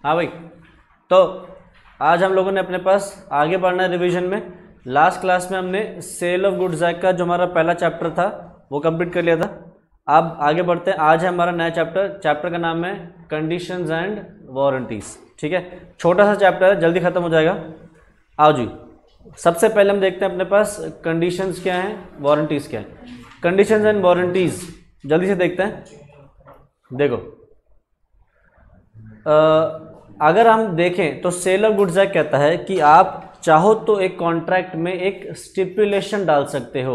हाँ भाई, तो आज हम लोगों ने अपने पास आगे बढ़ना है रिवीजन में। लास्ट क्लास में हमने सेल ऑफ गुड्स एक्ट का जो हमारा पहला चैप्टर था वो कंप्लीट कर लिया था। अब आगे बढ़ते हैं। आज है हमारा नया चैप्टर का नाम है कंडीशंस एंड वारंटीज। ठीक है, छोटा सा चैप्टर है, जल्दी खत्म हो जाएगा। आओ जी, सबसे पहले हम देखते हैं अपने पास कंडीशंस क्या हैं, वारंटीज क्या हैं। कंडीशंस एंड वारंटीज जल्दी से देखते हैं। देखो, अगर हम देखें तो सेल ऑफ गुड्स एक्ट कहता है कि आप चाहो तो एक कॉन्ट्रैक्ट में एक स्टिपुलेशन डाल सकते हो।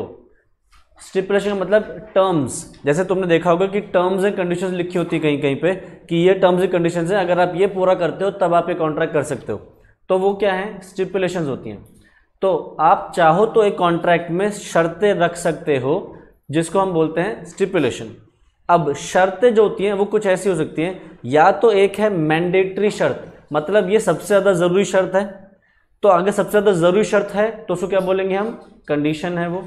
स्टिपुलेशन का मतलब टर्म्स, जैसे तुमने देखा होगा कि टर्म्स एंड कंडीशंस लिखी होती है कहीं कहीं पे कि ये टर्म्स एंड कंडीशंस हैं, अगर आप ये पूरा करते हो तब आप ये कॉन्ट्रैक्ट कर सकते हो। तो वो क्या है, स्टिपुलेशंस होती हैं। तो आप चाहो तो एक कॉन्ट्रैक्ट में शर्तें रख सकते हो जिसको हम बोलते हैं स्टिपुलेशन। अब शर्तें जो होती हैं वो कुछ ऐसी हो सकती हैं, या तो एक है मैंडेटरी शर्त, मतलब ये सबसे ज़्यादा ज़रूरी शर्त है। तो अगर सबसे ज़्यादा ज़रूरी शर्त है तो उसको क्या बोलेंगे हम, कंडीशन है वो।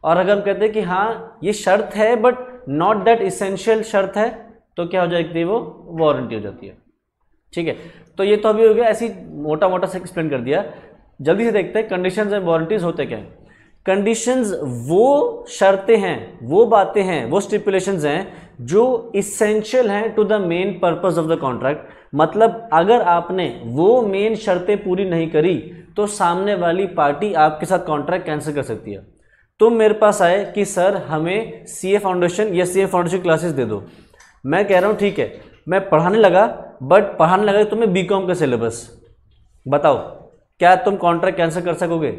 और अगर हम कहते हैं कि हाँ ये शर्त है बट नॉट दैट इसेंशियल शर्त है, तो क्या हो जाती है, वो वारंटी हो जाती है। ठीक है, तो ये तो अभी हो गया, ऐसी मोटा मोटा से एक्सप्लेन कर दिया। जल्दी से देखते हैं कंडीशंस एंड वारंटीज होते क्या हैं। कंडीशंस वो शर्तें हैं, वो बातें हैं, वो स्टिपुलेशंस हैं जो इसेंशियल हैं to the main purpose of the contract. मतलब अगर आपने वो मेन शर्तें पूरी नहीं करी तो सामने वाली पार्टी आपके साथ कॉन्ट्रैक्ट कैंसिल कर सकती है। तुम मेरे पास आए कि सर हमें सीए फाउंडेशन या सीए फाउंडेशन क्लासेस दे दो। मैं कह रहा हूँ ठीक है, मैं पढ़ाने लगा, बट पढ़ाने लगा तुम्हें बीकॉम का सिलेबस। बताओ क्या तुम कॉन्ट्रैक्ट कैंसिल कर सकोगे?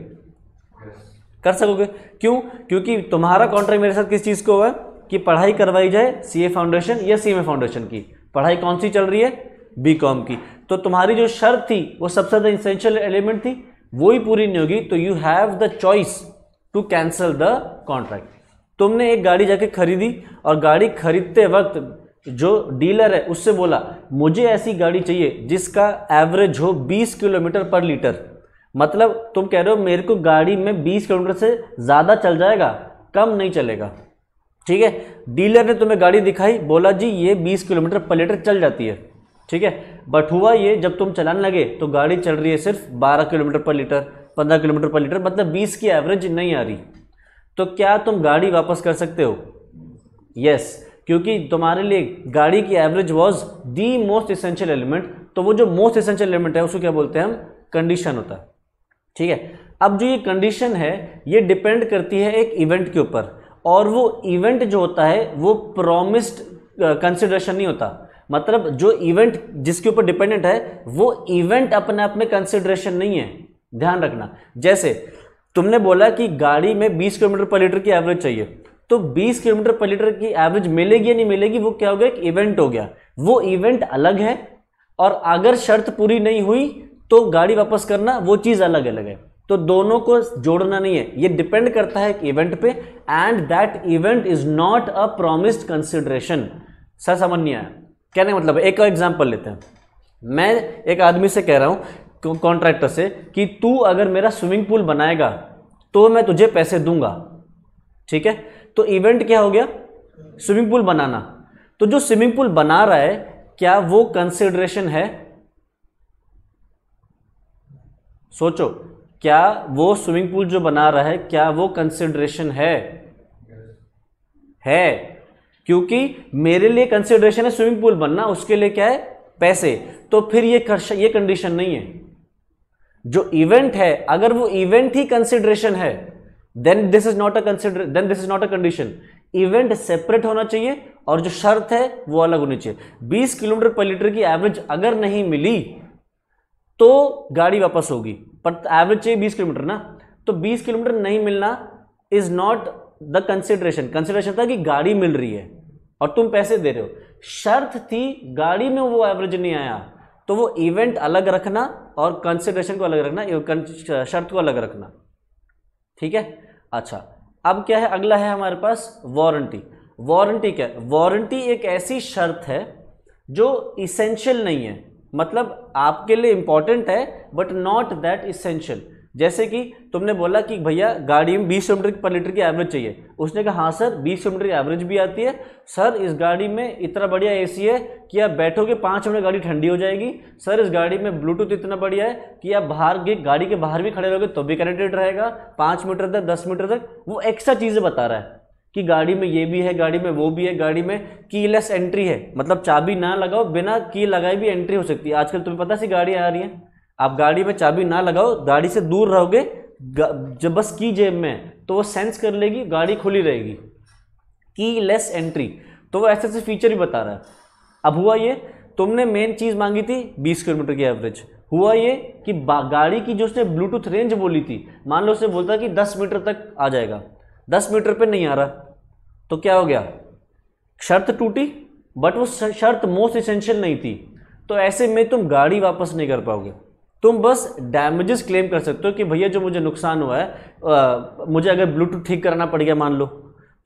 कर सकोगे। क्यों? क्योंकि तुम्हारा कॉन्ट्रैक्ट मेरे साथ किस चीज़ को हुआ है कि पढ़ाई करवाई जाए सीए फाउंडेशन या सीएमए फाउंडेशन की। पढ़ाई कौन सी चल रही है? बीकॉम की। तो तुम्हारी जो शर्त थी वो सबसे ज़्यादा इंसेंशियल एलिमेंट थी, वो ही पूरी नहीं होगी, तो you have the choice to cancel the contract. तुमने एक गाड़ी जाके खरीदी और गाड़ी खरीदते वक्त जो डीलर है उससे बोला मुझे ऐसी गाड़ी चाहिए जिसका एवरेज हो 20 किलोमीटर पर लीटर। मतलब तुम कह रहे हो मेरे को गाड़ी में 20 किलोमीटर से ज़्यादा चल जाएगा, कम नहीं चलेगा। ठीक है, डीलर ने तुम्हें गाड़ी दिखाई, बोला जी ये 20 किलोमीटर पर लीटर चल जाती है। ठीक है, बट हुआ ये जब तुम चलाने लगे तो गाड़ी चल रही है सिर्फ 12 किलोमीटर पर लीटर, 15 किलोमीटर पर लीटर, मतलब 20 की एवरेज नहीं आ रही। तो क्या तुम गाड़ी वापस कर सकते हो? यस, क्योंकि तुम्हारे लिए गाड़ी की average was the most essential element. तो वो जो मोस्ट इसेंशियल एलिमेंट है उसको क्या बोलते हैं हम, कंडीशन होता है। ठीक है, अब जो ये कंडीशन है ये डिपेंड करती है एक इवेंट के ऊपर, और वो इवेंट जो होता है वो प्रॉमिस्ड कंसिडरेशन नहीं होता। मतलब जो इवेंट जिसके ऊपर डिपेंडेंट है वो इवेंट अपने आप में कंसिडरेशन नहीं है, ध्यान रखना। जैसे तुमने बोला कि गाड़ी में 20 किलोमीटर पर लीटर की एवरेज चाहिए, तो 20 किलोमीटर पर लीटर की एवरेज मिलेगी या नहीं मिलेगी वो क्या हो गया, एक इवेंट हो गया। वो इवेंट अलग है, और अगर शर्त पूरी नहीं हुई तो गाड़ी वापस करना वो चीज़ अलग अलग है। तो दोनों को जोड़ना नहीं है, ये डिपेंड करता है एक इवेंट पे, and that event is not a promised consideration. Sir समझ नहीं आया कहने का मतलब? एक और एग्जांपल लेते हैं। मैं एक आदमी से कह रहा हूं, कॉन्ट्रैक्टर से, कि तू अगर मेरा स्विमिंग पूल बनाएगा तो मैं तुझे पैसे दूंगा। ठीक है, तो इवेंट क्या हो गया, स्विमिंग पूल बनाना। तो जो स्विमिंग पूल बना रहा है क्या वो कंसिडरेशन है? सोचो, क्या वो स्विमिंग पूल जो बना रहा है क्या वो कंसिडरेशन है? है, क्योंकि मेरे लिए कंसिडरेशन है स्विमिंग पूल बनना, उसके लिए क्या है, पैसे। तो फिर ये कंडीशन नहीं है। जो इवेंट है, अगर वो इवेंट ही कंसिडरेशन है then this is not a condition. Event separate होना चाहिए और जो शर्त है वो अलग होनी चाहिए। 20 किलोमीटर पर लीटर की एवरेज अगर नहीं मिली तो गाड़ी वापस होगी, पर एवरेज चाहिए 20 किलोमीटर ना। तो 20 किलोमीटर नहीं मिलना is not the consideration. Consideration था कि गाड़ी मिल रही है और तुम पैसे दे रहे हो। शर्त थी गाड़ी में वो एवरेज नहीं आया, तो वो इवेंट अलग रखना और कंसिडरेशन को अलग रखना, शर्त को अलग रखना। ठीक है, अच्छा अब क्या है, अगला है हमारे पास वारंटी। वारंटी क्या है? वारंटी एक ऐसी शर्त है जो इसेंशियल नहीं है, मतलब आपके लिए इंपॉर्टेंट है बट नॉट दैट इसेंशियल। जैसे कि तुमने बोला कि भैया गाड़ी में 20 किलोमीटर पर लीटर की एवरेज चाहिए, उसने कहा हाँ सर 20 किलोमीटर की एवरेज भी आती है सर, इस गाड़ी में इतना बढ़िया एसी है कि आप बैठोगे 5 मिनट गाड़ी ठंडी हो जाएगी, सर इस गाड़ी में ब्लूटूथ इतना बढ़िया है कि आप बाहर गाड़ी के बाहर भी खड़े रहोगे तो भी कनेक्टेड रहेगा 5 मीटर तक 10 मीटर तक। वो एक्स्ट्रा चीज़ें बता रहा है कि गाड़ी में ये भी है, गाड़ी में वो भी है, गाड़ी में कीलेस एंट्री है, मतलब चाबी ना लगाओ बिना की लगाए भी एंट्री हो सकती है। आजकल तुम्हें पता सी गाड़ी आ रही है, आप गाड़ी में चाबी ना लगाओ, गाड़ी से दूर रहोगे, जब बस की जेब में तो वो सेंस कर लेगी, गाड़ी खुली रहेगी, कीलेस एंट्री। तो वो ऐसे ऐसे फीचर भी बता रहा है। अब हुआ ये, तुमने मेन चीज़ मांगी थी 20 किलोमीटर की एवरेज, हुआ ये कि गाड़ी की जो उसने ब्लूटूथ रेंज बोली थी, मान लो उसने बोलता कि 10 मीटर तक आ जाएगा, 10 मीटर पे नहीं आ रहा, तो क्या हो गया, शर्त टूटी। बट वो शर्त मोस्ट एसेंशियल नहीं थी, तो ऐसे में तुम गाड़ी वापस नहीं कर पाओगे, तुम बस डैमेजेस क्लेम कर सकते हो कि भैया जो मुझे नुकसान हुआ है, मुझे अगर ब्लूटूथ ठीक कराना पड़ गया मान लो,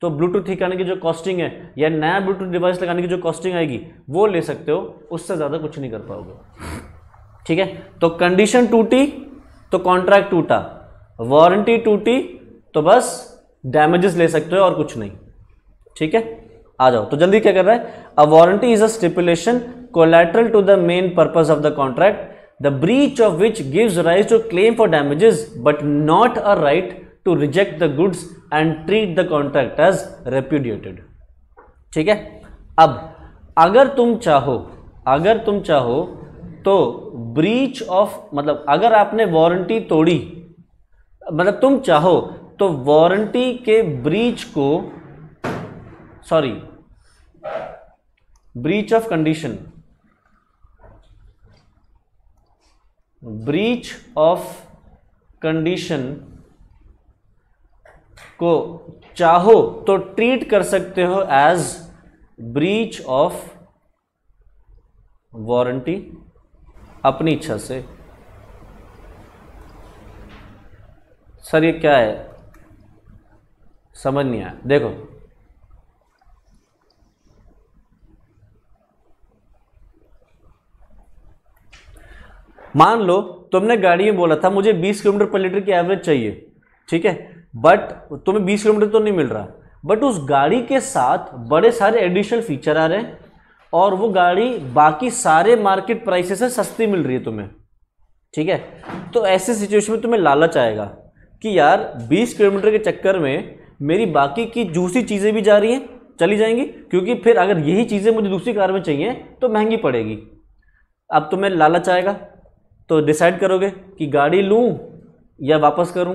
तो ब्लूटूथ ठीक करने की जो कॉस्टिंग है या नया ब्लूटूथ डिवाइस लगाने की जो कॉस्टिंग आएगी वो ले सकते हो, उससे ज़्यादा कुछ नहीं कर पाओगे। ठीक है, तो कंडीशन टूटी तो कॉन्ट्रैक्ट टूटा, वारंटी टूटी तो बस डैमेजेस ले सकते हो और कुछ नहीं। ठीक है, आ जाओ, तो जल्दी क्या कर रहा है, a warranty is a stipulation collateral to the main purpose of the contract, the breach of which gives rise to claim for damages but not a right to reject the goods and treat the contract as repudiated। ठीक है, अब अगर तुम चाहो तो breach of, मतलब अगर आपने वारंटी तोड़ी, मतलब तुम चाहो तो वारंटी के ब्रीच को, sorry breach of condition, breach of condition को चाहो तो ट्रीट कर सकते हो एज ब्रीच ऑफ वारंटी अपनी इच्छा से। सर ये क्या है, समझ नहीं आया। देखो मान लो तुमने गाड़ी में बोला था मुझे 20 किलोमीटर पर लीटर की एवरेज चाहिए, ठीक है, बट तुम्हें 20 किलोमीटर तो नहीं मिल रहा, बट उस गाड़ी के साथ बड़े सारे एडिशनल फीचर आ रहे हैं और वो गाड़ी बाकी सारे मार्केट प्राइसेस से सस्ती मिल रही है तुम्हें। ठीक है, तो ऐसे सिचुएशन में तुम्हें लालच आएगा कि यार 20 किलोमीटर के चक्कर में मेरी बाकी की दूसरी चीज़ें भी जा रही हैं, चली जाएंगी, क्योंकि फिर अगर यही चीज़ें मुझे दूसरी कार में चाहिए तो महंगी पड़ेगी। अब तुम्हें लालच आएगा तो डिसाइड करोगे कि गाड़ी लूँ या वापस करूँ।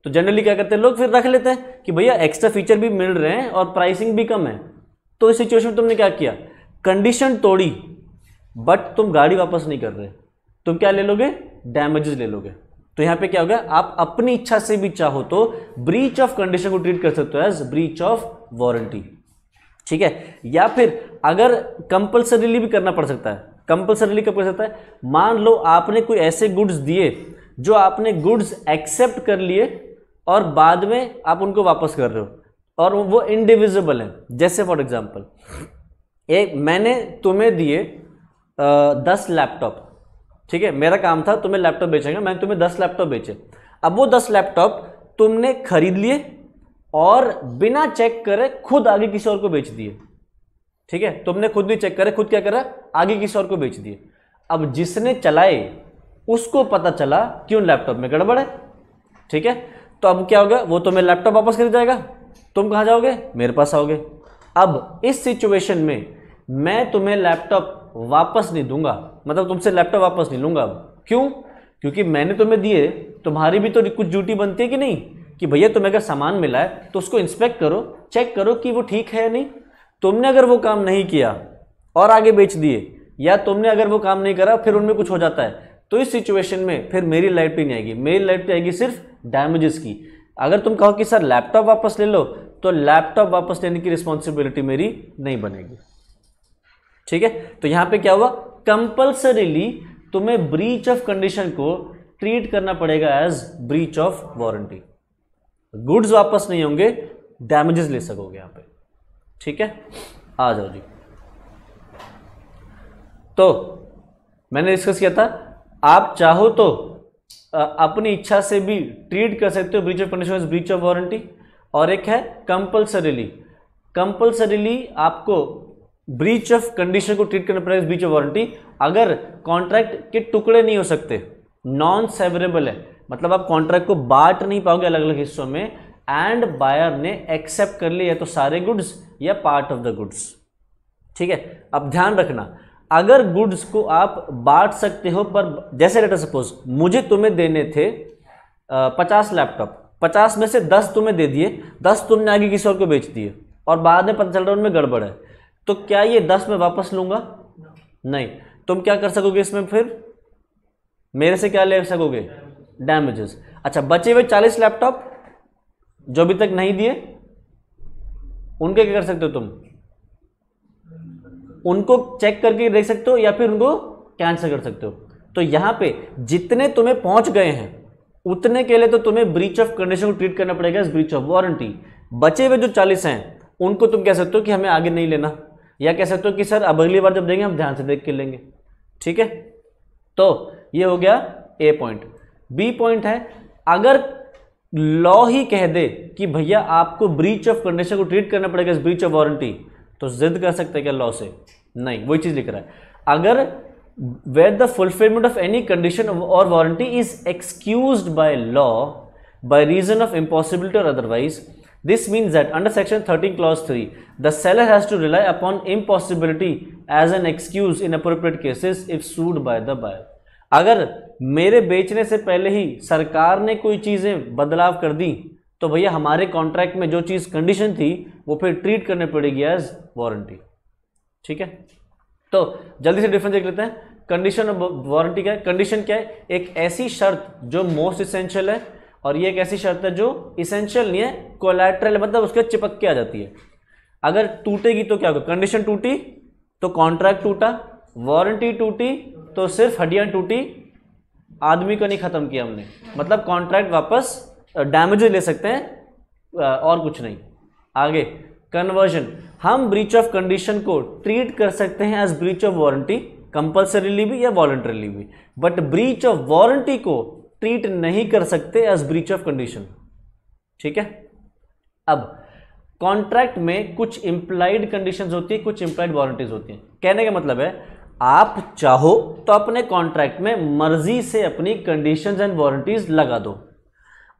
तो जनरली क्या करते हैं लोग, फिर रख लेते हैं कि भैया एक्स्ट्रा फीचर भी मिल रहे हैं और प्राइसिंग भी कम है। तो इस सिचुएशन में तुमने क्या किया, कंडीशन तोड़ी बट तुम गाड़ी वापस नहीं कर रहे, तुम क्या ले लोगे, डैमेजेस ले लोगे। तो यहाँ पे क्या हो गया, आप अपनी इच्छा से भी चाहो तो ब्रीच ऑफ कंडीशन को ट्रीट कर सकते हो एज ब्रीच ऑफ वारंटी। ठीक है, या फिर अगर कंपल्सरीली भी करना पड़ सकता है। कंपल्सरीली कब कर सकता है, मान लो आपने कोई ऐसे गुड्स दिए जो आपने गुड्स एक्सेप्ट कर लिए और बाद में आप उनको वापस कर रहे हो और वो इंडिविजिबल हैं। जैसे फॉर एग्जांपल मैंने तुम्हें दिए 10 लैपटॉप, ठीक है, मेरा काम था तुम्हें लैपटॉप बेचेंगे, मैंने तुम्हें 10 लैपटॉप बेचे। अब वो 10 लैपटॉप तुमने खरीद लिए और बिना चेक करे खुद आगे किसी और को बेच दिए। ठीक है, तुमने खुद भी चेक करे, खुद क्या करा, आगे किसी और को बेच दिए। अब जिसने चलाए उसको पता चला कि उन लैपटॉप में गड़बड़ है। ठीक है, तो अब क्या होगा, वो तुम्हें लैपटॉप वापस कर जाएगा, तुम कहाँ जाओगे, मेरे पास आओगे। अब इस सिचुएशन में मैं तुम्हें लैपटॉप वापस नहीं दूंगा, मतलब तुमसे लैपटॉप वापस नहीं लूंगा। अब क्यों, क्योंकि मैंने तुम्हें दिए, तुम्हारी भी तो कुछ ड्यूटी बनती है कि नहीं, कि भैया तुम्हें अगर सामान मिला है तो उसको इंस्पेक्ट करो, चेक करो कि वो ठीक है या नहीं। तुमने अगर वो काम नहीं किया और आगे बेच दिए, या तुमने अगर वो काम नहीं करा फिर उनमें कुछ हो जाता है, तो इस सिचुएशन में फिर मेरी लाइबिलिटी नहीं आएगी, मेरी लाइबिलिटी आएगी सिर्फ डैमेजेस की। अगर तुम कहो कि सर लैपटॉप वापस ले लो, तो लैपटॉप वापस लेने की रिस्पॉन्सिबिलिटी मेरी नहीं बनेगी। ठीक है, तो यहां पे क्या हुआ, कंपल्सरीली तुम्हें ब्रीच ऑफ कंडीशन को ट्रीट करना पड़ेगा as breach of warranty. Goods वापस नहीं होंगे, डैमेजेस ले सकोगे यहां पे। ठीक है, आ जाओ जी। तो मैंने डिस्कस किया था, आप चाहो तो अपनी इच्छा से भी ट्रीट कर सकते हो breach of condition is breach of warranty, और एक है कंपल्सरीली। कंपल्सरीली आपको ब्रीच ऑफ कंडीशन को ट्रीट करना पड़ेगा ब्रीच ऑफ वारंटी अगर कॉन्ट्रैक्ट के टुकड़े नहीं हो सकते, नॉन सेवरेबल है, मतलब आप कॉन्ट्रैक्ट को बांट नहीं पाओगे अलग अलग हिस्सों में, एंड बायर ने एक्सेप्ट कर लिया तो सारे गुड्स या पार्ट ऑफ द गुड्स। ठीक है, अब ध्यान रखना, अगर गुड्स को आप बांट सकते हो, पर जैसे लेट सपोज मुझे तुम्हें देने थे 50 लैपटॉप, 50 में से 10 तुम्हें दे दिए, 10 तुमने आगे किसी और को बेच दिए और बाद में पता चल रहा है उनमें गड़बड़ है, तो क्या ये 10 में वापस लूंगा? नहीं। तुम क्या कर सकोगे इसमें? फिर मेरे से क्या ले सकोगे? डैमेजेस। अच्छा, बचे हुए 40 लैपटॉप जो अभी तक नहीं दिए, उनके क्या कर सकते हो तुम? उनको चेक करके देख सकते हो या फिर उनको कैंसिल कर सकते हो। तो यहां पे जितने तुम्हें पहुंच गए हैं उतने के लिए तो तुम्हें ब्रीच ऑफ कंडीशन को ट्रीट करना पड़ेगा एज ब्रीच ऑफ वारंटी। बचे हुए जो 40 हैं उनको तुम कह सकते हो कि हमें आगे नहीं लेना, या कह सकते हो कि सर अब अगली बार जब देंगे हम ध्यान से देख के लेंगे। ठीक है, तो ये हो गया ए पॉइंट। बी पॉइंट है, अगर लॉ ही कह दे कि भैया आपको ब्रीच ऑफ कंडीशन को ट्रीट करना पड़ेगा एज ब्रीच ऑफ वारंटी, तो जिद कर सकते हैं क्या लॉ से? नहीं, वही चीज लिख रहा है। अगर where the fulfillment of any condition or warranty is excused by law by reason of impossibility or otherwise, this means that under section 13 clause 3 the seller has to rely upon impossibility as an excuse in appropriate cases if sued by the buyer। अगर मेरे बेचने से पहले ही सरकार ने कोई चीजें बदलाव कर दी तो भैया हमारे कॉन्ट्रैक्ट में जो चीज कंडीशन थी वो फिर ट्रीट करने पड़ेगी एज वारंटी। ठीक है, तो जल्दी से डिफरेंस देख लेते हैं। कंडीशन ऑफ वारंटी क्या है? कंडीशन क्या है? एक ऐसी शर्त जो मोस्ट इसेंशियल है, और ये एक ऐसी शर्त है जो इसेंशियल नहीं है, कोलैटरल, मतलब उसके चिपक के आ जाती है। अगर टूटेगी तो क्या होगा? कंडीशन टूटी तो कॉन्ट्रैक्ट टूटा, वारंटी टूटी तो सिर्फ हड्डियां टूटी, आदमी को नहीं खत्म किया हमने, मतलब कॉन्ट्रैक्ट वापस डैमेजेस ले सकते हैं और कुछ नहीं। आगे कन्वर्जन, हम ब्रीच ऑफ कंडीशन को ट्रीट कर सकते हैं as breach of warranty, compulsorily भी या वॉलंटरीली भी, बट ब्रीच ऑफ वारंटी को ट्रीट नहीं कर सकते एज ब्रीच ऑफ कंडीशन। ठीक है, अब कॉन्ट्रैक्ट में कुछ इंप्लाइड कंडीशंस होती है, कुछ इंप्लाइड वारंटीज होती हैं। कहने का मतलब है आप चाहो तो अपने कॉन्ट्रैक्ट में मर्जी से अपनी कंडीशंस एंड वारंटीज लगा दो,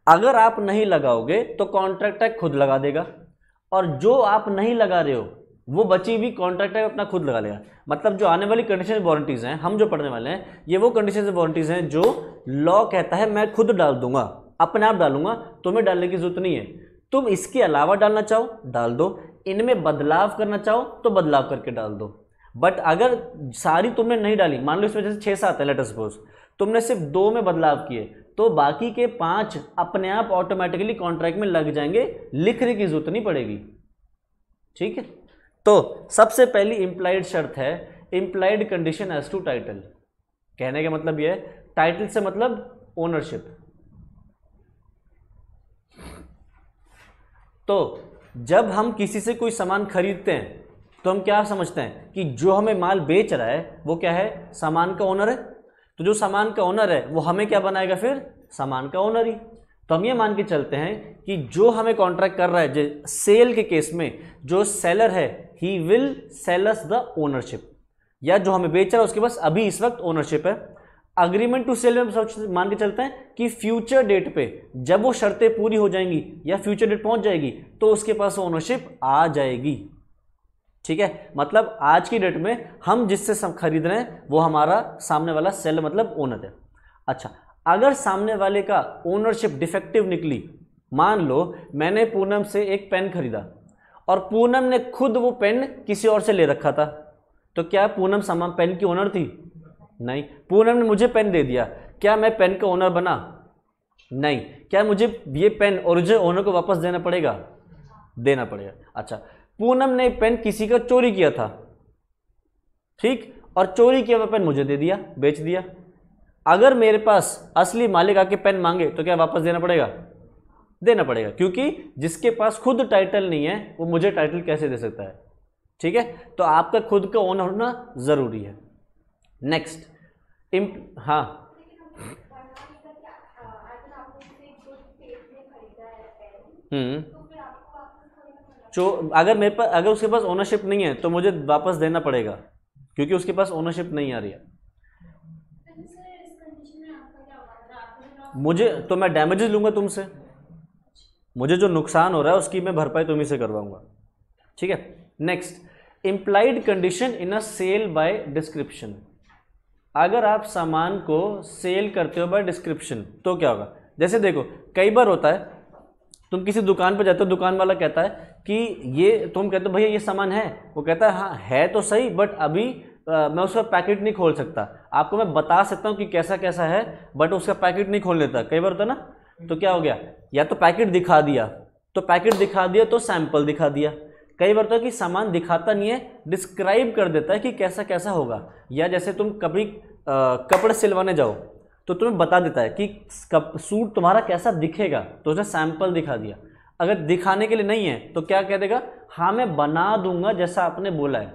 अगर आप नहीं लगाओगे तो कॉन्ट्रैक्ट टैग खुद लगा देगा, और जो आप नहीं लगा रहे हो वो बची हुई कॉन्ट्रैक्ट टैग अपना खुद लगा लेगा। मतलब जो आने वाली कंडीशन वारंटीज हैं, हम जो पढ़ने वाले हैं, ये वो कंडीशन वारंटीज हैं जो लॉ कहता है मैं खुद डाल दूंगा, अपने आप डालूंगा, तुम्हें डालने की जरूरत नहीं है। तुम इसके अलावा डालना चाहो डाल दो, इनमें बदलाव करना चाहो तो बदलाव करके डाल दो। बट अगर सारी तुमने नहीं डाली, मान लो इसमें जैसे 6-7 है, लेट अस सपोज तुमने सिर्फ 2 में बदलाव किए, तो बाकी के 5 अपने आप ऑटोमेटिकली कॉन्ट्रैक्ट में लग जाएंगे, लिखने की जरूरत नहीं पड़ेगी। ठीक है, तो सबसे पहली इंप्लाइड शर्त है implied condition as to title. कहने का मतलब यह है, टाइटल से मतलब ओनरशिप। तो जब हम किसी से कोई सामान खरीदते हैं तो हम क्या समझते हैं कि जो हमें माल बेच रहा है वो क्या है? सामान का ओनर है। तो जो सामान का ओनर है वो हमें क्या बनाएगा? फिर सामान का ओनर ही। तो हम ये मान के चलते हैं कि जो हमें कॉन्ट्रैक्ट कर रहा है, सेल के केस में जो सेलर है he will sell us the ownership, या जो हमें बेच रहा है उसके पास अभी इस वक्त ओनरशिप है। अग्रीमेंट टू सेल में मान के चलते हैं कि फ्यूचर डेट पे जब वो शर्तें पूरी हो जाएंगी या फ्यूचर डेट पहुंच जाएगी तो उसके पास ओनरशिप आ जाएगी। ठीक है, मतलब आज की डेट में हम जिससे खरीद रहे हैं वो हमारा सामने वाला सेल मतलब ओनर है। अच्छा, अगर सामने वाले का ओनरशिप डिफेक्टिव निकली, मान लो मैंने पूनम से एक पेन खरीदा और पूनम ने खुद वो पेन किसी और से ले रखा था, तो क्या पूनम सामान पेन की ओनर थी? नहीं। पूनम ने मुझे पेन दे दिया, क्या मैं पेन का ओनर बना? नहीं। क्या मुझे ये पेन ओरिजिनल ओनर को वापस देना पड़ेगा? देना पड़ेगा। अच्छा, पूनम ने पेन किसी का चोरी किया था, ठीक, और चोरी किया हुआ पेन मुझे दे दिया, बेच दिया। अगर मेरे पास असली मालिक आके पेन मांगे तो क्या वापस देना पड़ेगा? देना पड़ेगा, क्योंकि जिसके पास खुद टाइटल नहीं है वो मुझे टाइटल कैसे दे सकता है? ठीक है, तो आपका खुद का ओनर होना जरूरी है। नेक्स्ट, हाँ जो अगर मेरे पास, अगर उसके पास ओनरशिप नहीं है तो मुझे वापस देना पड़ेगा, क्योंकि उसके पास ओनरशिप नहीं आ रही है। मुझे तो मैं डैमेजेस लूंगा तुमसे, मुझे जो नुकसान हो रहा है उसकी मैं भरपाई तुम्ही से करवाऊंगा। ठीक है। Next, implied condition in a sale by description. अगर आप सामान को सेल करते हो बाय डिस्क्रिप्शन तो क्या होगा? जैसे देखो, कई बार होता है तुम किसी दुकान पर जाते हो, दुकान वाला कहता है कि ये, तुम कहते हो भैया ये सामान है, वो कहता है हाँ है तो सही, बट अभी मैं उसका पैकेट नहीं खोल सकता। आपको मैं बता सकता हूँ कि कैसा कैसा है, बट उसका पैकेट नहीं खोल लेता। कई बार होता है ना, तो क्या हो गया, या तो पैकेट दिखा दिया, तो पैकेट दिखा दिया तो सैंपल दिखा दिया। कई बार तो कि सामान दिखाता नहीं है, डिस्क्राइब कर देता है कि कैसा कैसा होगा। या जैसे तुम कभी कपड़े सिलवाने जाओ तो तुम्हें बता देता है कि सूट तुम्हारा कैसा दिखेगा, तो उसने सैंपल दिखा दिया। अगर दिखाने के लिए नहीं है तो क्या कह देगा, हाँ मैं बना दूंगा जैसा आपने बोला है,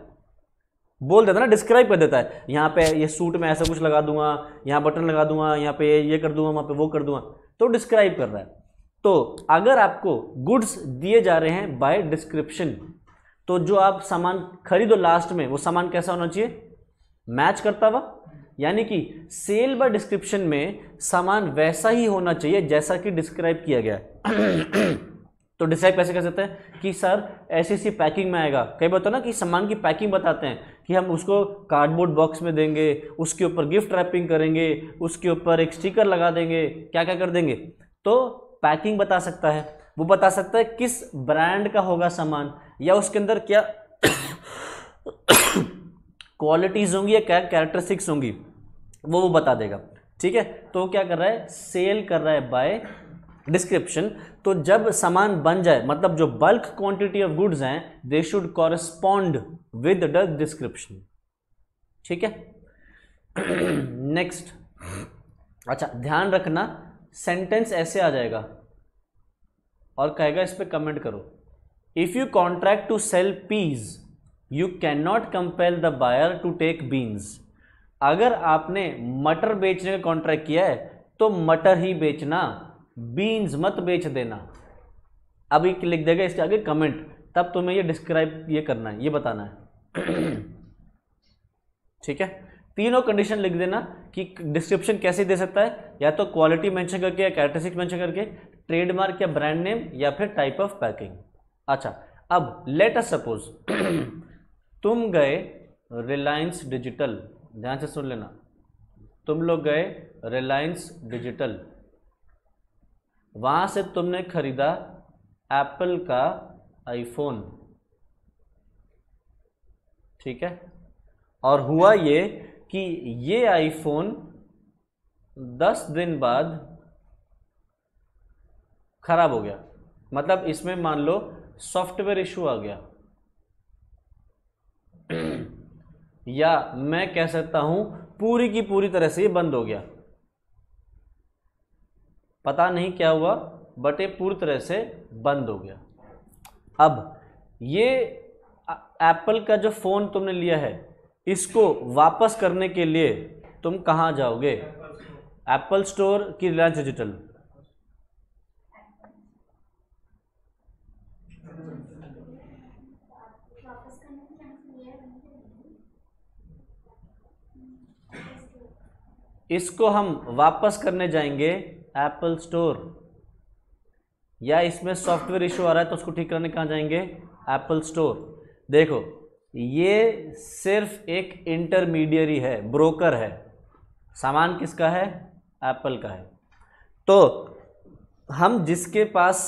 बोल देता ना, डिस्क्राइब कर देता है। यहाँ पे ये सूट में ऐसा कुछ लगा दूंगा, यहाँ बटन लगा दूंगा, यहाँ पे ये कर दूंगा, वहाँ पे वो कर दूंगा, तो डिस्क्राइब कर रहा है। तो अगर आपको गुड्स दिए जा रहे हैं बाय डिस्क्रिप्शन, तो जो आप सामान खरीदो लास्ट में, वो सामान कैसा होना चाहिए, मैच करता हुआ। यानी कि सेल बाय डिस्क्रिप्शन में सामान वैसा ही होना चाहिए जैसा कि डिस्क्राइब किया गया है। तो डिसाइड कैसे कर सकते हैं कि सर ऐसी ऐसी पैकिंग में आएगा। कई बार तो ना कि सामान की पैकिंग बताते हैं कि हम उसको कार्डबोर्ड बॉक्स में देंगे, उसके ऊपर गिफ्ट रैपिंग करेंगे, उसके ऊपर एक स्टिकर लगा देंगे, क्या क्या कर देंगे। तो पैकिंग बता सकता है, वो बता सकता है किस ब्रांड का होगा सामान, या उसके अंदर क्या क्वालिटीज होंगी या क्या कैरेक्टरिस्टिक्स होंगी, वो बता देगा। ठीक है। तो क्या कर रहा है, सेल कर रहा है बाय डिस्क्रिप्शन। तो जब सामान बन जाए, मतलब जो बल्क क्वांटिटी ऑफ गुड्स हैं, they should correspond with the description. ठीक है। नेक्स्ट, अच्छा ध्यान रखना, सेंटेंस ऐसे आ जाएगा और कहेगा इस पे कमेंट करो। If you contract to sell peas you can not compel the buyer to take beans. अगर आपने मटर बेचने का कॉन्ट्रैक्ट किया है तो मटर ही बेचना, बीन्स मत बेच देना। अभी लिख देगा इसके आगे कमेंट, तब तुम्हें ये डिस्क्राइब ये करना है, ये बताना है। ठीक है। तीनों कंडीशन लिख देना कि डिस्क्रिप्शन कैसे दे सकता है, या तो क्वालिटी मेंशन करके, या कैरेक्टरिस्टिक मेंशन करके, ट्रेडमार्क या ब्रांड नेम, या फिर टाइप ऑफ पैकिंग। अच्छा, अब लेट अस सपोज तुम गए रिलायंस डिजिटल, ध्यान से सुन लेना, तुम लोग गए रिलायंस डिजिटल, वहां से तुमने खरीदा एप्पल का आईफोन। ठीक है। और हुआ ये कि ये आईफोन 10 दिन बाद खराब हो गया, मतलब इसमें मान लो सॉफ्टवेयर इशू आ गया, या मैं कह सकता हूं पूरी की पूरी तरह से ये बंद हो गया। पता नहीं क्या हुआ, बट ये पूरी तरह से बंद हो गया। अब ये एप्पल का जो फोन तुमने लिया है, इसको वापस करने के लिए तुम कहां जाओगे, एप्पल स्टोर की रिलायंस डिजिटल? इसको हम वापस करने जाएंगे एप्पल स्टोर, या इसमें सॉफ्टवेयर इशू आ रहा है तो उसको ठीक करने कहाँ जाएंगे, एप्पल स्टोर। देखो ये सिर्फ एक इंटरमीडियरी है, ब्रोकर है, सामान किसका है, एप्पल का है। तो हम जिसके पास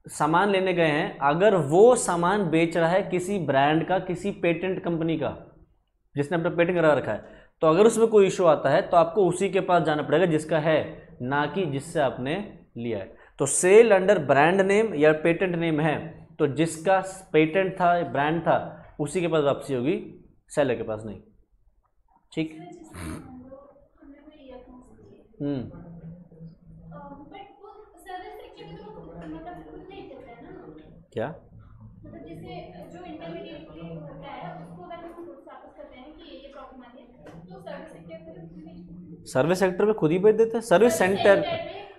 सामान लेने गए हैं, अगर वो सामान बेच रहा है किसी ब्रांड का, किसी पेटेंट कंपनी का जिसने अपना पेटेंट करा रखा है, तो अगर उसमें कोई इशू आता है तो आपको उसी के पास जाना पड़ेगा जिसका है, ना कि जिससे आपने लिया है। तो सेल अंडर ब्रांड नेम या पेटेंट नेम है, तो जिसका पेटेंट था, ब्रांड था, उसी के पास वापसी होगी, सेलर के पास नहीं। ठीक। क्या मतलब जैसे जो इंटरमीडिएट होता है उसको अगर हम वापस करते हैं कि ये प्रॉब्लम आती है, तो सर्विस सेक्टर पे खुद ही भेज देते हैं। सर्विस सेंटर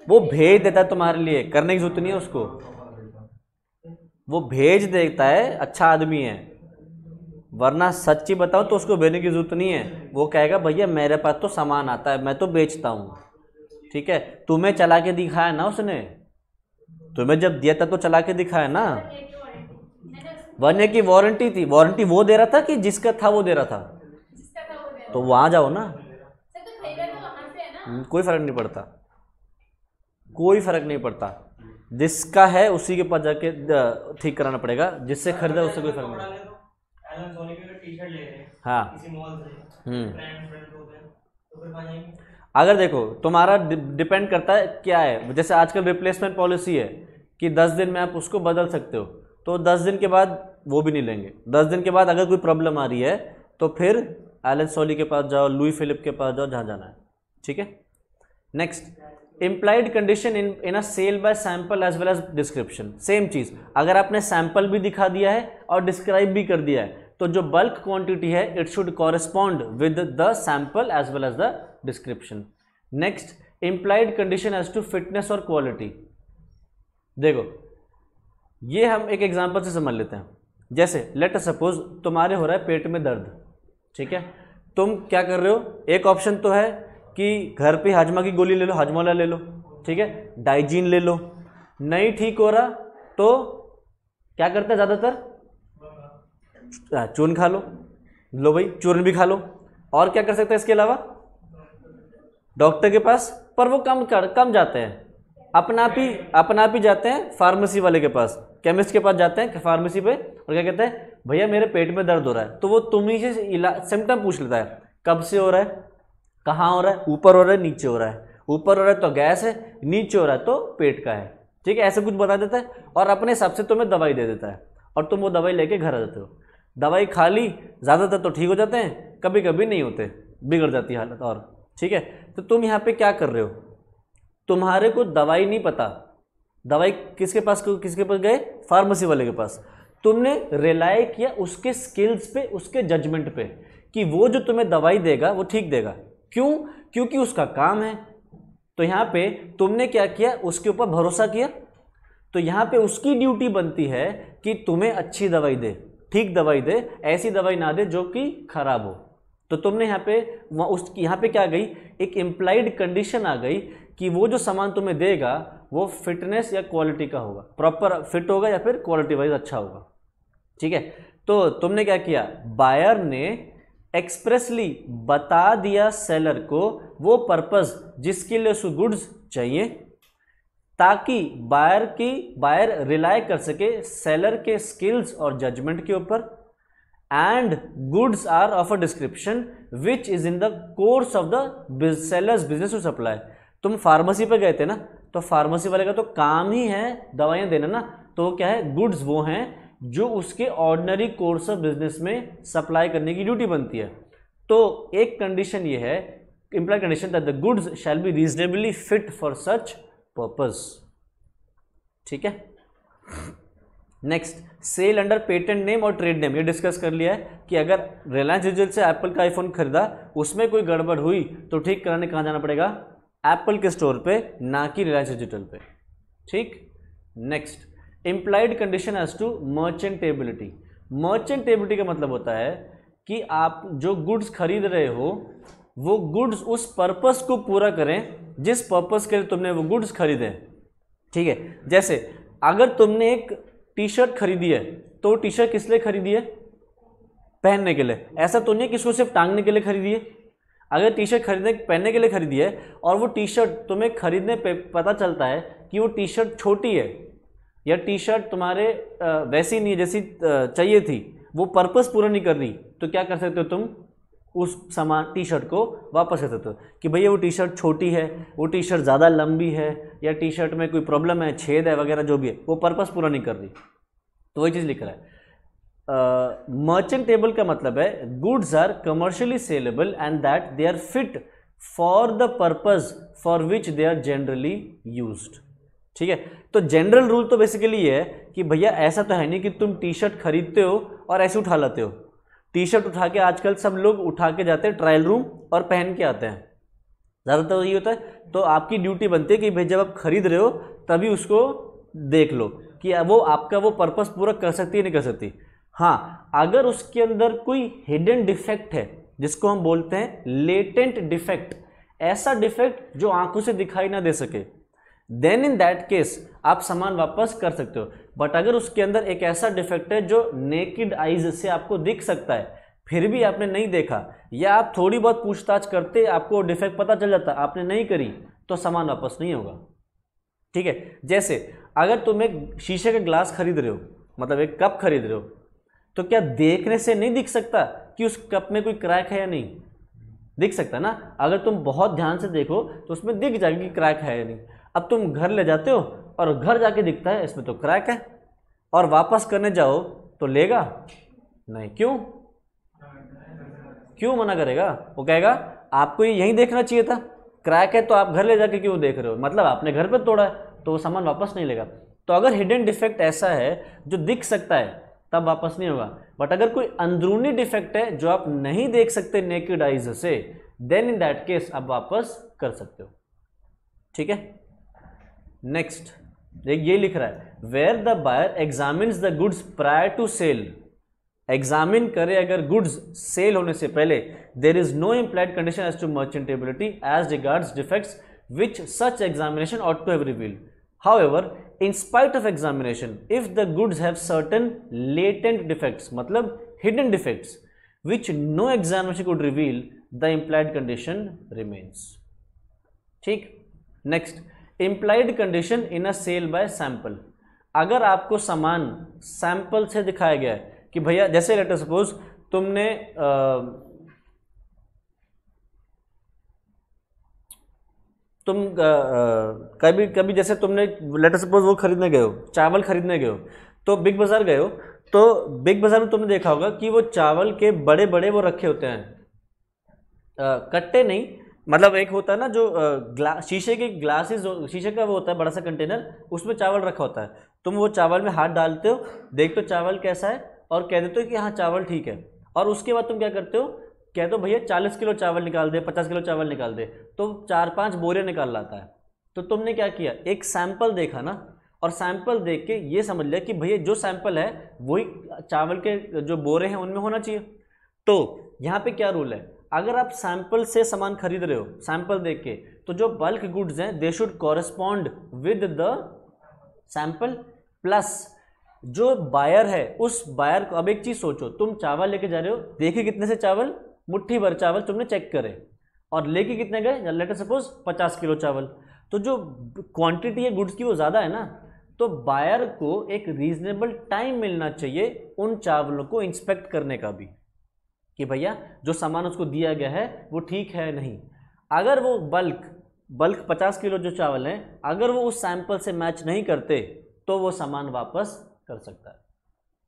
वो भेज देता है, तुम्हारे लिए करने की जरूरत नहीं है उसको। वो भेज देता है, अच्छा आदमी है, वरना सच्ची बताओ तो उसको भेजने की जरूरत नहीं है। वो कहेगा भैया मेरे पास तो सामान आता है, मैं तो बेचता हूँ, ठीक है, तुम्हें चला के दिखाया ना उसने, तुम्हें जब दिया था तो चला के दिखाया ना। 1 ईयर की वारंटी थी, वारंटी वो दे रहा था कि जिसका था वो दे रहा था, तो वहां जाओ ना। कोई फर्क नहीं पड़ता, कोई फर्क नहीं पड़ता, जिसका है उसी के पास जाके ठीक कराना पड़ेगा, जिससे खरीदा उससे कोई फर्क नहीं पड़ता। हाँ अगर देखो तुम्हारा डिपेंड करता है क्या है, जैसे आजकल रिप्लेसमेंट पॉलिसी है कि 10 दिन में आप उसको बदल सकते हो, तो 10 दिन के बाद वो भी नहीं लेंगे। 10 दिन के बाद अगर कोई प्रॉब्लम आ रही है तो फिर एलन सोली के पास जाओ, लुई फिलिप के पास जाओ, जहाँ जाना है, ठीक है। Next, implied condition in a sale by sample as well as description. Same चीज, अगर आपने सैंपल भी दिखा दिया है और डिस्क्राइब भी कर दिया है तो जो बल्क क्वांटिटी है it should correspond with the sample as well as the description. Next, implied condition as to fitness और क्वालिटी। देखो ये हम एक एग्जांपल से समझ लेते हैं। जैसे लेट अस सपोज तुम्हारे हो रहा है पेट में दर्द, ठीक है, तुम क्या कर रहे हो, एक ऑप्शन तो है कि घर पे हाजमा की गोली ले लो, हाजमोला ले लो, ठीक है, डाइजीन ले लो। नहीं ठीक हो रहा तो क्या करते हैं ज़्यादातर, चूर्ण खा लो भाई, चूर्ण भी खा लो। और क्या कर सकते हैं इसके अलावा, डॉक्टर के पास, पर वो कम जाते हैं, अपना आप ही जाते हैं फार्मेसी वाले के पास, केमिस्ट के पास जाते हैं फार्मेसी पे, और क्या कहते हैं भैया मेरे पेट में दर्द हो रहा है, तो वो तुम्ही से सिम्टम पूछ लेता है, कब से हो रहा है, कहाँ हो रहा है, ऊपर हो रहा है नीचे हो रहा है, ऊपर हो रहा है तो गैस है, नीचे हो रहा है तो पेट का है, ठीक है, ऐसे कुछ बता देता है और अपने हिसाब से तुम्हें दवाई दे देता है और तुम वो दवाई लेके घर आ जाते हो। दवाई खा ली, ज़्यादातर तो ठीक हो जाते हैं, कभी कभी नहीं होते, बिगड़ जाती है हालत और, ठीक है। तो तुम यहाँ पे क्या कर रहे हो, तुम्हारे को दवाई नहीं पता, दवाई किसके पास गए, फार्मेसी वाले के पास, तुमने रिलाय किया उसके स्किल्स पे, उसके जजमेंट पे कि वो जो तुम्हें दवाई देगा वो ठीक देगा, क्यों, क्योंकि उसका काम है। तो यहाँ पे तुमने क्या किया, उसके ऊपर भरोसा किया, तो यहाँ पे उसकी ड्यूटी बनती है कि तुम्हें अच्छी दवाई दे, ठीक दवाई दे, ऐसी दवाई ना दे जो कि खराब हो। तो तुमने यहाँ पे क्या आ गई, एक इम्प्लाइड कंडीशन आ गई कि वो जो सामान तुम्हें देगा वो फिटनेस या क्वालिटी का होगा, प्रॉपर फिट होगा या फिर क्वालिटी वाइज अच्छा होगा, ठीक है। तो तुमने क्या किया, बायर ने एक्सप्रेसली बता दिया सेलर को वो पर्पस जिसके लिए उसको गुड्स चाहिए, ताकि बायर रिलाय कर सके सेलर के स्किल्स और जजमेंट के ऊपर, and goods are of a description which is in the course of the seller's business to supply. तुम फार्मेसी पे गए थे ना, तो फार्मेसी वाले का तो काम ही है दवाइयाँ देना ना, तो क्या है, गुड्स वो हैं जो उसके ऑर्डिनरी कोर्स ऑफ बिजनेस में सप्लाई करने की ड्यूटी बनती है। तो एक कंडीशन ये है, implied condition, that the goods shall be reasonably fit for such purpose, ठीक है। Next, sale under patent name और ट्रेड नेम, ये डिस्कस कर लिया है कि अगर रिलायंस डिजिटल से एप्पल का आईफोन खरीदा, उसमें कोई गड़बड़ हुई तो ठीक कराने कहाँ जाना पड़ेगा, एप्पल के स्टोर पे, ना कि रिलायंस डिजिटल पे, ठीक। Next, implied condition as to merchantability. Merchantability का मतलब होता है कि आप जो गुड्स खरीद रहे हो वो गुड्स उस पर्पस को पूरा करें जिस पर्पस के लिए तुमने वो गुड्स खरीदे, ठीक है। जैसे अगर तुमने एक टी शर्ट खरीदी है तो टी शर्ट किस लिए खरीदी है, पहनने के लिए, ऐसा तो नहीं है कि इसको सिर्फ टांगने के लिए खरीदी है। अगर टी शर्ट पहनने के लिए खरीदी है और वो टी शर्ट तुम्हें खरीदने पे पता चलता है कि वो टी शर्ट छोटी है या टी शर्ट तुम्हारे वैसी नहीं जैसी चाहिए थी, वो पर्पस पूरा नहीं कर रही, तो क्या कर सकते हो, तुम उस सामान टी शर्ट को वापस कर सकते हो कि भैया वो टी शर्ट छोटी है, वो टी शर्ट ज़्यादा लंबी है, या टी शर्ट में कोई प्रॉब्लम है, छेद है वगैरह जो भी है, वो पर्पस पूरा नहीं कर रही, तो वही चीज़ लिख रहा है। मर्चेंटेबल का मतलब है goods are commercially saleable and that they are fit for the purpose for which they are generally used, ठीक है। तो जनरल रूल तो बेसिकली ये है कि भैया ऐसा तो है नहीं कि तुम टी शर्ट खरीदते हो और ऐसे उठा लाते हो। टी शर्ट उठा के आजकल सब लोग उठा के जाते हैं ट्रायल रूम और पहन के आते हैं, ज़्यादातर यही होता है। तो आपकी ड्यूटी बनती है कि भाई जब आप खरीद रहे हो तभी उसको देख लो कि वो आपका वो पर्पस पूरा कर सकती है नहीं कर सकती। हाँ, अगर उसके अंदर कोई हिडन डिफेक्ट है जिसको हम बोलते हैं लेटेंट डिफेक्ट, ऐसा डिफेक्ट जो आंखों से दिखाई ना दे सके, देन इन दैट केस आप सामान वापस कर सकते हो। बट अगर उसके अंदर एक ऐसा डिफेक्ट है जो नेकेड आइज से आपको दिख सकता है, फिर भी आपने नहीं देखा, या आप थोड़ी बहुत पूछताछ करते आपको डिफेक्ट पता चल जाता, आपने नहीं करी, तो सामान वापस नहीं होगा। ठीक है, जैसे अगर तुम एक शीशे का ग्लास खरीद रहे हो, मतलब एक कप खरीद रहे हो, तो क्या देखने से नहीं दिख सकता कि उस कप में कोई क्रैक है या नहीं? दिख सकता ना। अगर तुम बहुत ध्यान से देखो तो उसमें दिख जाएगा कि क्रैक है या नहीं। अब तुम घर ले जाते हो और घर जाके दिखता है इसमें तो क्रैक है, और वापस करने जाओ तो लेगा नहीं। क्यों? क्यों मना करेगा? वो कहेगा आपको ये यहीं देखना चाहिए था, क्रैक है तो आप घर ले जाके क्यों देख रहे हो, मतलब आपने घर पे तोड़ा है, तो वो सामान वापस नहीं लेगा। तो अगर हिडन डिफेक्ट ऐसा है जो दिख सकता है तब वापस नहीं होगा। बट अगर कोई अंदरूनी डिफेक्ट है जो आप नहीं देख सकते नेकेड आइज से, देन इन दैट केस आप वापस कर सकते हो। ठीक है, नेक्स्ट ये लिख रहा है, where the buyer examines the goods prior to sale. Examine करे अगर गुड्स सेल होने से पहले, there is no implied condition as to merchantability as regards defects which such examination ought to have revealed. However, in spite of examination, if the goods have certain latent defects, मतलब hidden defects, which no examination could reveal, the implied condition remains. ठीक, next, implied condition in a sale by sample. अगर आपको सामान sample से दिखाया गया है कि भैया, जैसे लेट अस सपोज तुमने कभी कभी जैसे तुमने लेट अस सपोज वो खरीदने गए हो, चावल खरीदने गए हो, तो बिग बाजार गए हो, तो बिग बाजार में तुमने देखा होगा कि वो चावल के बड़े बड़े वो रखे होते हैं, कट्टे नहीं, मतलब एक होता है ना जो शीशे के ग्लासेस, शीशे का वो होता है बड़ा सा कंटेनर, उसमें चावल रखा होता है। तुम वो चावल में हाथ डालते हो, देखते हो चावल कैसा है और कह देते हो कि हाँ चावल ठीक है, और उसके बाद तुम क्या करते हो, कह दो भैया 40 किलो चावल निकाल दे, 50 किलो चावल निकाल दे, तो 4-5 बोरे निकाल लाता है। तो तुमने क्या किया, एक सैंपल देखा ना, और सैंपल देख के ये समझ लिया कि भैया जो सैंपल है वही चावल के जो बोरे हैं उनमें होना चाहिए। तो यहाँ पे क्या रूल है, अगर आप सैंपल से सामान खरीद रहे हो, सैंपल देख के, तो जो बल्क गुड्स हैं they should correspond with the sample, plus जो बायर है उस बायर को। अब एक चीज सोचो, तुम चावल लेके जा रहे हो, देखे कितने से चावल, मुट्ठी भर चावल तुमने चेक करे, और लेके कितने गए, लेट अस सपोज 50 किलो चावल, तो जो क्वांटिटी है गुड्स की वो ज़्यादा है ना। तो बायर को एक रीजनेबल टाइम मिलना चाहिए उन चावलों को इंस्पेक्ट करने का भी, कि भैया जो सामान उसको दिया गया है वो ठीक है नहीं। अगर वो बल्क 50 किलो जो चावल हैं, अगर वो उस सैंपल से मैच नहीं करते तो वो सामान वापस कर सकता है।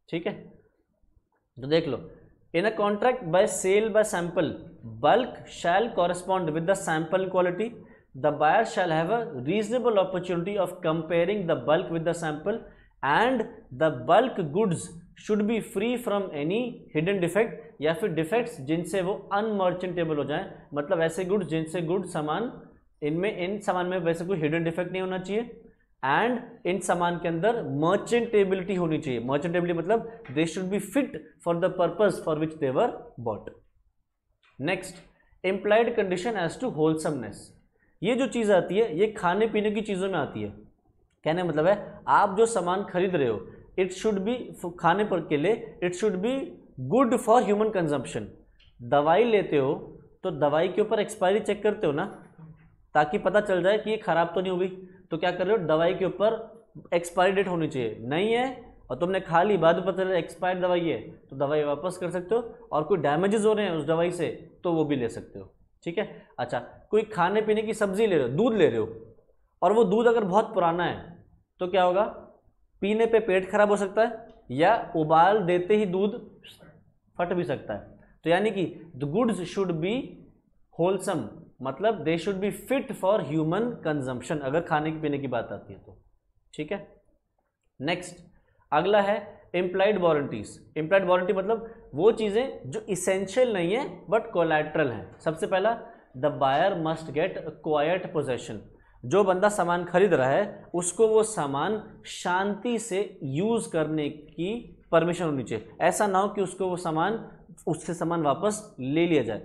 ठीक है, तो देख लो, in a contract by sale by sample, bulk shall correspond with the sample quality. The buyer shall have a reasonable opportunity of comparing the bulk with the sample, and the bulk goods should be free from any hidden defect, या फिर defects जिनसे वो unmerchantable हो जाए, मतलब ऐसे goods जिनसे good सामान, इन सामान में वैसे कोई hidden defect नहीं होना चाहिए, एंड इन सामान के अंदर मर्चेंटेबिलिटी होनी चाहिए। मर्चेंटेबिलिटी मतलब they should be fit for the purpose for which they were bought. Next, implied condition as to wholesomeness. ये जो चीज़ आती है ये खाने पीने की चीज़ों में आती है। कहने मतलब है, आप जो सामान खरीद रहे हो, इट शुड बी खाने पर के लिए, it should be good for human consumption. दवाई लेते हो तो दवाई के ऊपर एक्सपायरी चेक करते हो ना, ताकि पता चल जाए कि ये खराब तो नहीं हुई। तो क्या कर रहे हो, दवाई के ऊपर एक्सपायरी डेट होनी चाहिए, नहीं है और तुमने खा ली, बाद में पता चला एक्सपायर्ड दवाई है, तो दवाई वापस कर सकते हो, और कोई डैमेजेस हो रहे हैं उस दवाई से तो वो भी ले सकते हो। ठीक है, अच्छा, कोई खाने पीने की सब्जी ले रहे हो, दूध ले रहे हो, और वो दूध अगर बहुत पुराना है तो क्या होगा, पीने पे पेट खराब हो सकता है, या उबाल देते ही दूध फट भी सकता है। तो यानी कि the goods should be wholesome, मतलब they should be fit for human consumption, अगर खाने पीने की बात आती है तो। ठीक है, नेक्स्ट अगला है इम्प्लाइड वारंटीज। इम्प्लाइड वारंटी मतलब वो चीज़ें जो इसेंशियल नहीं है बट कोलैटरल हैं। सबसे पहला, the buyer must get quiet possession, जो बंदा सामान खरीद रहा है उसको वो सामान शांति से यूज करने की परमिशन होनी चाहिए। ऐसा ना हो कि उसको वो सामान उससे सामान वापस ले लिया जाए।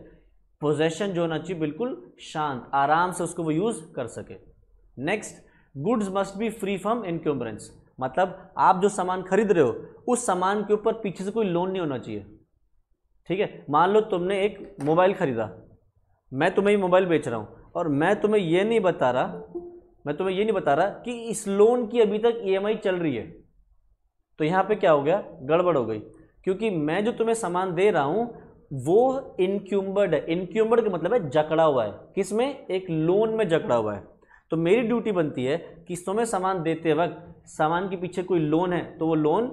पोजेशन जो होना चाहिए बिल्कुल शांत, आराम से उसको वो यूज कर सके। Next, goods must be free from encumbrance, मतलब आप जो सामान खरीद रहे हो उस सामान के ऊपर पीछे से कोई लोन नहीं होना चाहिए। ठीक है, मान लो तुमने एक मोबाइल खरीदा, मैं तुम्हें ये मोबाइल बेच रहा हूँ और मैं तुम्हें ये नहीं बता रहा कि इस लोन की अभी तक EMI चल रही है। तो यहाँ पे क्या हो गया, गड़बड़ हो गई, क्योंकि मैं जो तुम्हें सामान दे रहा हूँ वो इनक्यूम्बर्ड है। इनक्यूम्बर्ड का मतलब है जकड़ा हुआ है, किसमें, एक लोन में जकड़ा हुआ है। तो मेरी ड्यूटी बनती है कि तुम्हें सामान देते वक्त सामान के पीछे कोई लोन है तो वो लोन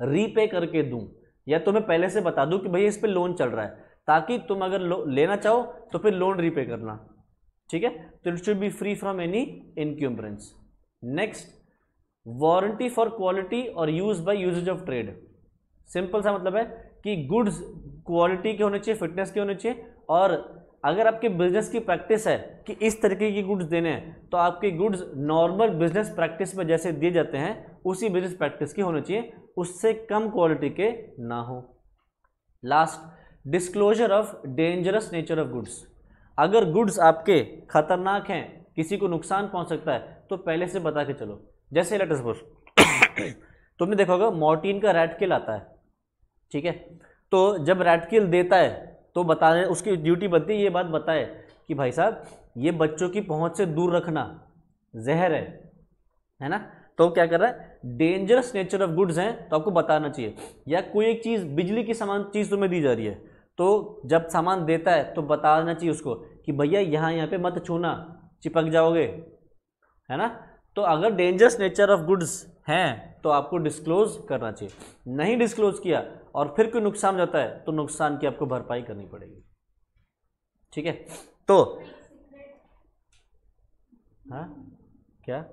रीपे करके दूं, या तुम्हें पहले से बता दूं कि भैया इस पे लोन चल रहा है, ताकि तुम अगर लेना चाहो तो फिर लोन रीपे करना। ठीक है, तो it should be free from any encumbrance. Next, warranty for quality और use by usages of trade. Simple सा मतलब है कि गुड्स क्वालिटी के होने चाहिए, फिटनेस के होने चाहिए, और अगर आपके बिजनेस की प्रैक्टिस है कि इस तरीके की गुड्स देने हैं तो आपके गुड्स नॉर्मल बिजनेस प्रैक्टिस में जैसे दिए जाते हैं उसी बिजनेस प्रैक्टिस की होने चाहिए, उससे कम क्वालिटी के ना हो। Last, disclosure of dangerous nature of goods. अगर गुड्स आपके खतरनाक हैं, किसी को नुकसान पहुंच सकता है, तो पहले से बता के चलो। जैसे लेट अस सपोज तुमने देखा होगा मॉर्टिन का रैट किल आता है, ठीक है, तो जब रैट किल देता है तो बताने, उसकी ड्यूटी बनती है ये बात बताए कि भाई साहब ये बच्चों की पहुंच से दूर रखना, जहर है ना। तो क्या कर रहा है, डेंजरस नेचर ऑफ गुड्स हैं तो आपको बताना चाहिए। या कोई एक चीज़, बिजली की सामान चीज़ तुम्हें दी जा रही है, तो जब सामान देता है तो बताना चाहिए उसको कि भैया यहाँ पे मत छूना, चिपक जाओगे, है ना। तो अगर डेंजरस नेचर ऑफ गुड्स हैं तो आपको डिस्क्लोज करना चाहिए। नहीं डिस्क्लोज किया और फिर कोई नुकसान हो जाता है तो नुकसान की आपको भरपाई करनी पड़ेगी। ठीक है, तो हाँ क्या,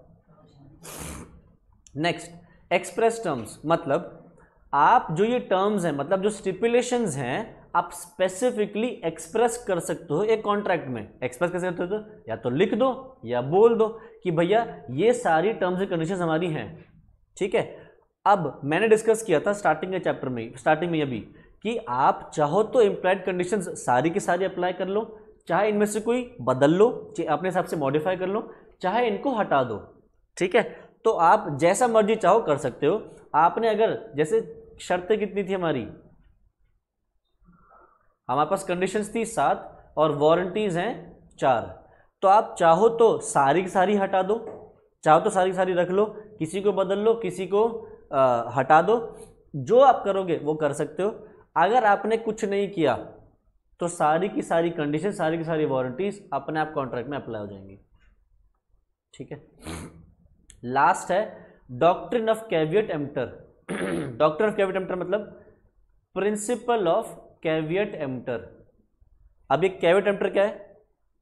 नेक्स्ट, एक्सप्रेस टर्म्स, मतलब आप जो ये टर्म्स हैं, मतलब जो स्टिपुलेशंस हैं, आप स्पेसिफिकली एक्सप्रेस कर सकते हो एक कॉन्ट्रैक्ट में। एक्सप्रेस कैसे करते हो, तो या तो लिख दो या बोल दो कि भैया ये सारी टर्म्स एंड कंडीशंस हमारी हैं। ठीक है, अब मैंने डिस्कस किया था स्टार्टिंग के चैप्टर में, स्टार्टिंग में अभी, कि आप चाहो तो इम्प्लाइड कंडीशंस सारी की सारी अप्लाई कर लो, चाहे इनमें से कोई बदल लो, अपने हिसाब से मॉडिफाई कर लो, चाहे इनको हटा दो। ठीक है, तो आप जैसा मर्जी चाहो कर सकते हो। आपने अगर, जैसे शर्तें कितनी थी हमारी पास कंडीशंस थी 7 और वारंटीज हैं 4, तो आप चाहो तो सारी की सारी हटा दो, चाहो तो सारी की सारी रख लो, किसी को बदल लो, किसी को हटा दो, जो आप करोगे वो कर सकते हो। अगर आपने कुछ नहीं किया तो सारी की सारी कंडीशन, सारी की सारी वारंटीज अपने आप कॉन्ट्रैक्ट में अप्लाई हो जाएंगी। ठीक है, लास्ट है doctrine of caveat emptor. Doctrine of caveat emptor मतलब प्रिंसिपल ऑफ कैविएट एम्प्टर। अब ये कैविएट एम्प्टर क्या है,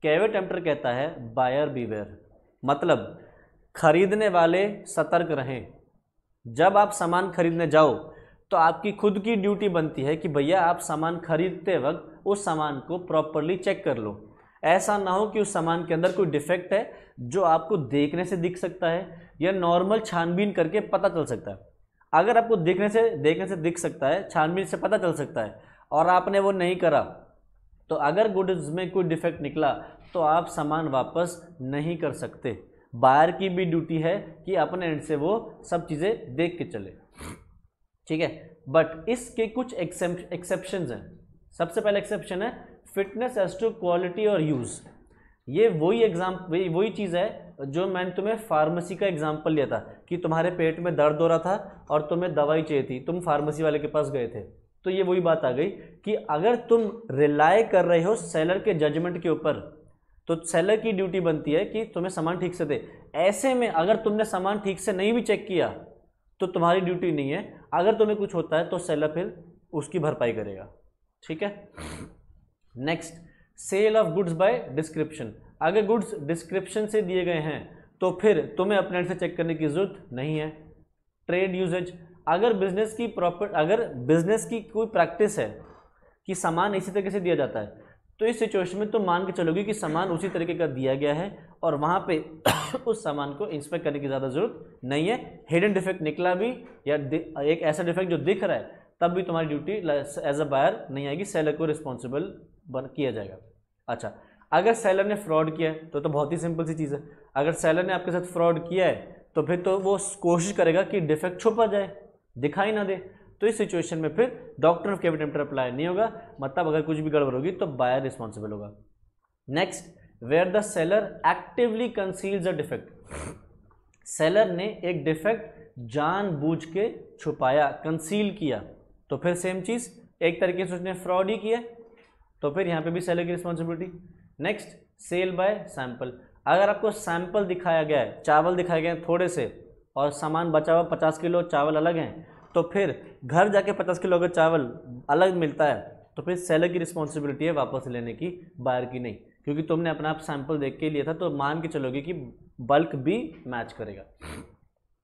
कैविएट एम्प्टर कहता है बायर बीवेयर, मतलब खरीदने वाले सतर्क रहें। जब आप सामान खरीदने जाओ तो आपकी खुद की ड्यूटी बनती है कि भैया आप सामान खरीदते वक्त उस सामान को प्रॉपरली चेक कर लो। ऐसा ना हो कि उस सामान के अंदर कोई डिफेक्ट है जो आपको देखने से दिख सकता है या नॉर्मल छानबीन करके पता चल सकता है। अगर आपको देखने से दिख सकता है, छानबीन से पता चल सकता है, और आपने वो नहीं करा, तो अगर गुड्स में कोई डिफेक्ट निकला तो आप सामान वापस नहीं कर सकते। बायर की भी ड्यूटी है कि अपने एंड से वो सब चीज़ें देख के चले। ठीक है, बट इसके कुछ एक्सेप्शंस हैं। सबसे पहला एक्सेप्शन है फिटनेस एज टू क्वालिटी और यूज़। ये वही चीज़ है जो मैंने तुम्हें फार्मेसी का एग्जाम्पल लिया था कि तुम्हारे पेट में दर्द हो रहा था और तुम्हें दवाई चाहिए थी, तुम फार्मेसी वाले के पास गए थे। तो ये वही बात आ गई कि अगर तुम रिलाय कर रहे हो सेलर के जजमेंट के ऊपर, तो सेलर की ड्यूटी बनती है कि तुम्हें सामान ठीक से दे। ऐसे में अगर तुमने सामान ठीक से नहीं भी चेक किया तो तुम्हारी ड्यूटी नहीं है। अगर तुम्हें कुछ होता है तो सेलर फिर उसकी भरपाई करेगा। ठीक है, next, sale of goods by description. अगर गुड्स डिस्क्रिप्शन से दिए गए हैं तो फिर तुम्हें अपने से चेक करने की जरूरत नहीं है। ट्रेड यूजेज, अगर बिजनेस की कोई प्रैक्टिस है कि सामान इसी तरीके से दिया जाता है तो इस सिचुएशन में तुम मान के चलोगे कि सामान उसी तरीके का दिया गया है और वहाँ पे उस सामान को इंस्पेक्ट करने की ज़्यादा ज़रूरत नहीं है। हिडन डिफेक्ट निकला भी या एक ऐसा डिफेक्ट जो दिख रहा है तब भी तुम्हारी ड्यूटी एज अ बायर नहीं आएगी, सेलर को रिस्पॉन्सिबल किया जाएगा। अच्छा, अगर सेलर ने फ्रॉड किया है तो बहुत ही सिंपल सी चीज़ है। अगर सेलर ने आपके साथ फ्रॉड किया है तो फिर तो वो कोशिश करेगा कि डिफेक्ट छुपा जाए, दिखाई ना दे। तो इस सिचुएशन में फिर doctrine of caveat emptor apply नहीं होगा, मतलब अगर कुछ भी गड़बड़ होगी तो बायर रिस्पॉन्सिबल होगा। Next, where the seller actively conceals a defect. Seller ने एक डिफेक्ट जानबूझ के छुपाया, कंसील किया, तो फिर सेम चीज़, एक तरीके से उसने फ्रॉड ही किया, तो फिर यहाँ पे भी सेलर की responsibility. Next, sale by sample. अगर आपको सैंपल दिखाया गया है, चावल दिखाए गए हैं थोड़े से और सामान बचा हुआ 50 किलो चावल अलग हैं, तो फिर घर जाके 50 किलो अगर चावल अलग मिलता है तो फिर सेलर की रिस्पॉन्सिबिलिटी है वापस लेने की, बायर की नहीं, क्योंकि तुमने अपना आप सैंपल देख के लिया था तो मान के चलोगे कि बल्क भी मैच करेगा।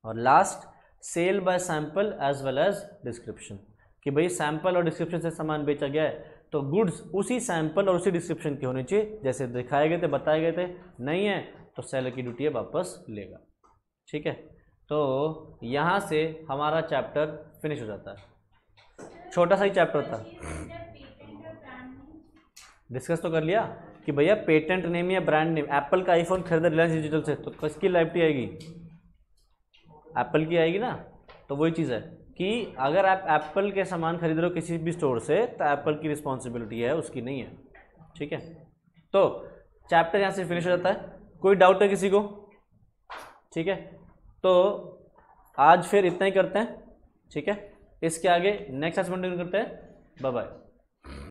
और last, sale by sample as well as description, कि भाई सैंपल और डिस्क्रिप्शन से सामान बेचा गया है तो गुड्स उसी सैंपल और उसी डिस्क्रिप्शन के होने चाहिए जैसे दिखाए गए थे, बताए गए थे। नहीं है तो सेलर की ड्यूटी है वापस लेगा। ठीक है, तो यहाँ से हमारा चैप्टर फिनिश हो जाता है। छोटा सा ही चैप्टर था, डिस्कस तो कर लिया कि भैया पेटेंट नेम या ब्रांड नेम। एप्पल का आईफोन खरीदा रिलायंस डिजिटल से तो किसकी लाइबिलिटी आएगी? एप्पल की आएगी ना। तो वही चीज़ है कि अगर आप एप्पल के सामान खरीद रहे हो किसी भी स्टोर से तो एप्पल की रिस्पॉन्सिबिलिटी है, उसकी नहीं है। ठीक है, तो चैप्टर यहाँ से फिनिश हो जाता है। कोई डाउट है किसी को? ठीक है, तो आज फिर इतना ही करते हैं। ठीक है, इसके आगे नेक्स्ट क्लास में कंटिन्यू करते हैं। Bye bye.